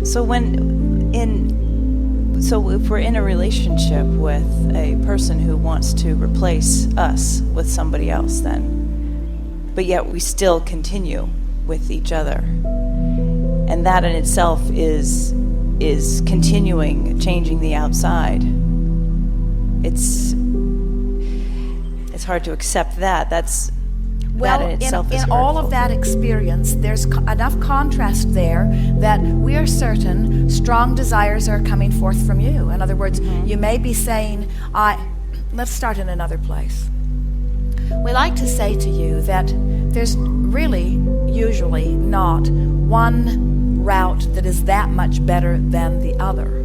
So if we're in a relationship with a person who wants to replace us with somebody else then, but yet we still continue with each other, and that in itself is continuing changing the outside, it's hard to accept that. Well, that in itself is in all of that experience, there's enough contrast there that we are certain strong desires are coming forth from you. In other words, you may be saying, let's start in another place. We like to say to you that there's really usually not one route that is that much better than the other.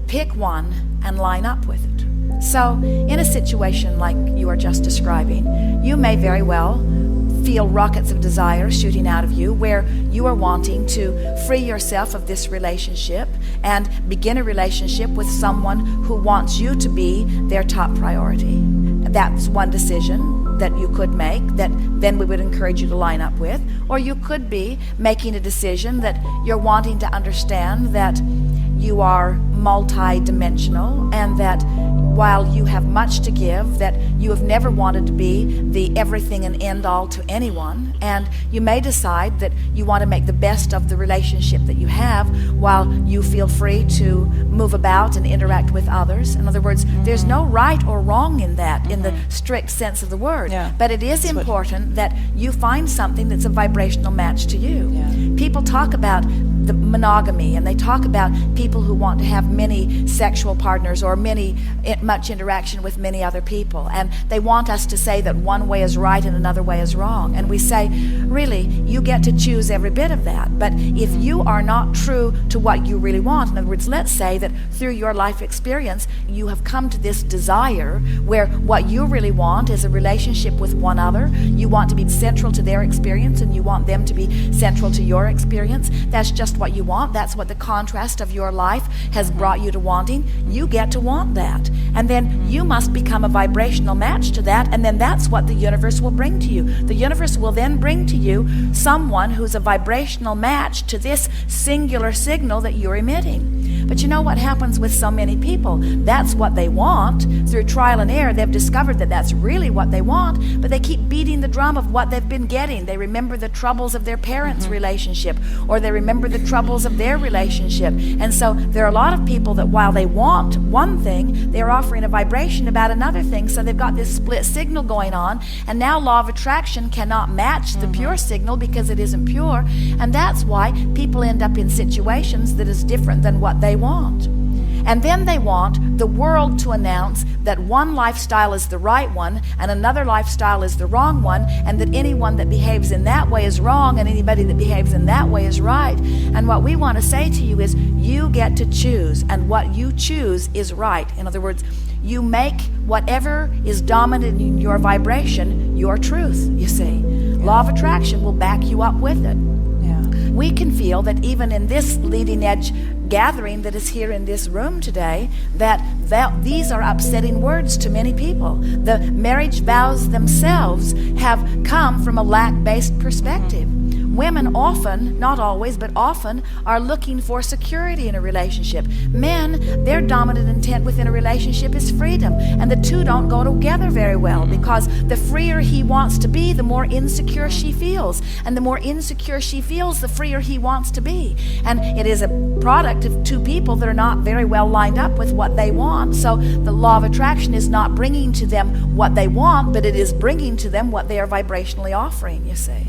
Pick one and line up with it. So in a situation like you are just describing, you may very well feel rockets of desire shooting out of you where you are wanting to free yourself of this relationship and begin a relationship with someone who wants you to be their top priority. That's one decision that you could make that then we would encourage you to line up with. Or you could be making a decision that you're wanting to understand that you are multi-dimensional and that while you have much to give, that you have never wanted to be the everything and end all to anyone, and you may decide that you want to make the best of the relationship that you have while you feel free to move about and interact with others. In other words, there's no right or wrong in that in the strict sense of the word, but it is important that you find something that's a vibrational match to you. People talk about the monogamy, and they talk about people who want to have many sexual partners or much interaction with many other people, and they want us to say that one way is right and another way is wrong, and we say, really, you get to choose every bit of that. But if you are not true to what you really want, in other words, let's say that through your life experience you have come to this desire where what you really want is a relationship with one other, you want to be central to their experience and you want them to be central to your experience, that's just what you want, that's what the contrast of your life has brought you to wanting, you get to want that. And then you must become a vibrational match to that, and then that's what the universe will bring to you. The universe will then bring to you someone who's a vibrational match to this singular signal that you're emitting. But you know what happens with so many people? That's what they want. Through trial and error, they've discovered that that's really what they want, but they keep beating the drum of what they've been getting. They remember the troubles of their parents' relationship, or they remember the troubles of their relationship. And so there are a lot of people that while they want one thing, they're offering a vibration about another thing, so they've got this split signal going on, and now law of attraction cannot match the pure signal because it isn't pure, and that's why people end up in situations that is different than what they want. And then they want the world to announce that one lifestyle is the right one and another lifestyle is the wrong one, and that anyone that behaves in that way is wrong and anybody that behaves in that way is right. And what we want to say to you is you get to choose, and what you choose is right. In other words, you make whatever is dominant in your vibration your truth, you see. Law of attraction will back you up with it. We can feel that even in this leading edge gathering that is here in this room today, that these are upsetting words to many people. The marriage vows themselves have come from a lack-based perspective. Women often, not always, but often, are looking for security in a relationship. Men, their dominant intent within a relationship is freedom, and the two don't go together very well, because the freer he wants to be, the more insecure she feels, and the more insecure she feels, the freer he wants to be. And it is a product of two people that are not very well lined up with what they want. So the law of attraction is not bringing to them what they want, but it is bringing to them what they are vibrationally offering, you see.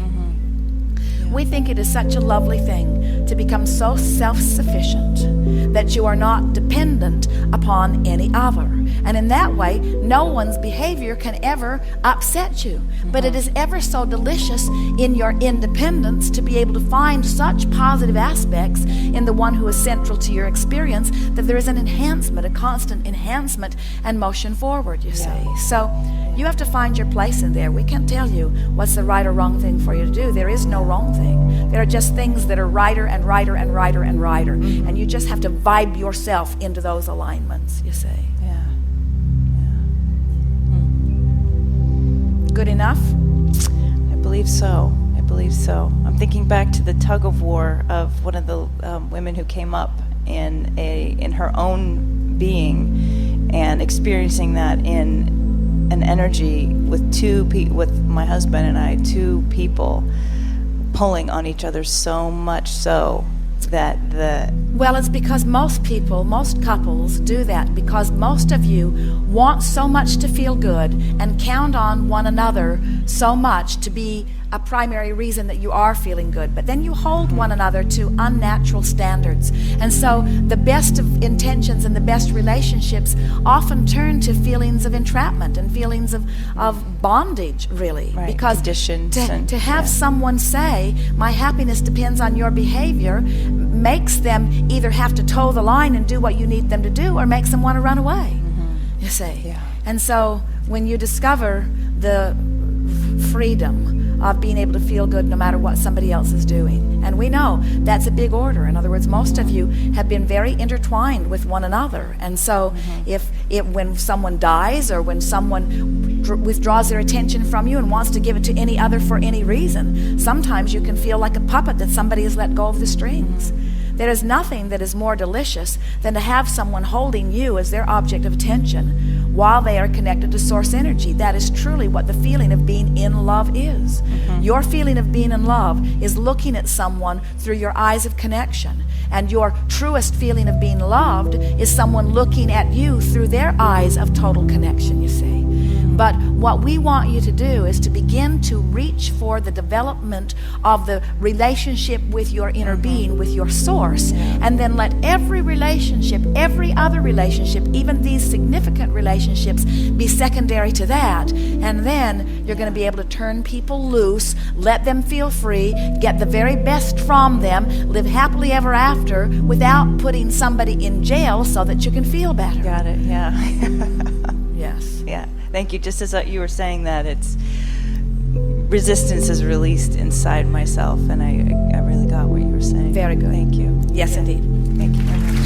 We think it is such a lovely thing to become so self-sufficient that you are not dependent upon any other. And in that way, no one's behavior can ever upset you. But it is ever so delicious in your independence to be able to find such positive aspects in the one who is central to your experience that there is an enhancement, a constant enhancement and motion forward, you see. So you have to find your place in there. We can't tell you what's the right or wrong thing for you to do. There is no wrong thing. There are just things that are righter and righter and righter and righter. And you just have to vibe yourself into those alignments, you see. Good enough? I believe so. I believe so. I'm thinking back to the tug of war of one of the women who came up in her own being and experiencing that in an energy with with my husband and I, two people pulling on each other so much so that Well, it's because most couples do that because most of you want so much to feel good and count on one another so much to be a primary reason that you are feeling good. But then you hold one another to unnatural standards. And so the best of intentions and the best relationships often turn to feelings of entrapment and feelings of bondage, really. Right, because conditions to have someone say, my happiness depends on your behavior, makes them either have to toe the line and do what you need them to do or makes them want to run away, you see. Yeah. And so when you discover the freedom of being able to feel good no matter what somebody else is doing, and we know that's a big order. In other words, most of you have been very intertwined with one another, and so when someone dies or when someone withdraws their attention from you and wants to give it to any other for any reason, sometimes you can feel like a puppet that somebody has let go of the strings. There is nothing that is more delicious than to have someone holding you as their object of attention while they are connected to source energy. That is truly what the feeling of being in love is. Your feeling of being in love is looking at someone through your eyes of connection. And your truest feeling of being loved is someone looking at you through their eyes of total connection, you see. But what we want you to do is to begin to reach for the development of the relationship with your inner being, with your source, and then let every relationship, every other relationship, even these significant relationships, be secondary to that. And then you're going to be able to turn people loose, let them feel free, get the very best from them, live happily ever after without putting somebody in jail so that you can feel better. Got it, yeah. Yes. Yeah, thank you. Just as you were saying that, it's resistance is released inside myself, and I really got what you were saying. Very good. Thank you. Yes, indeed. Thank you very much.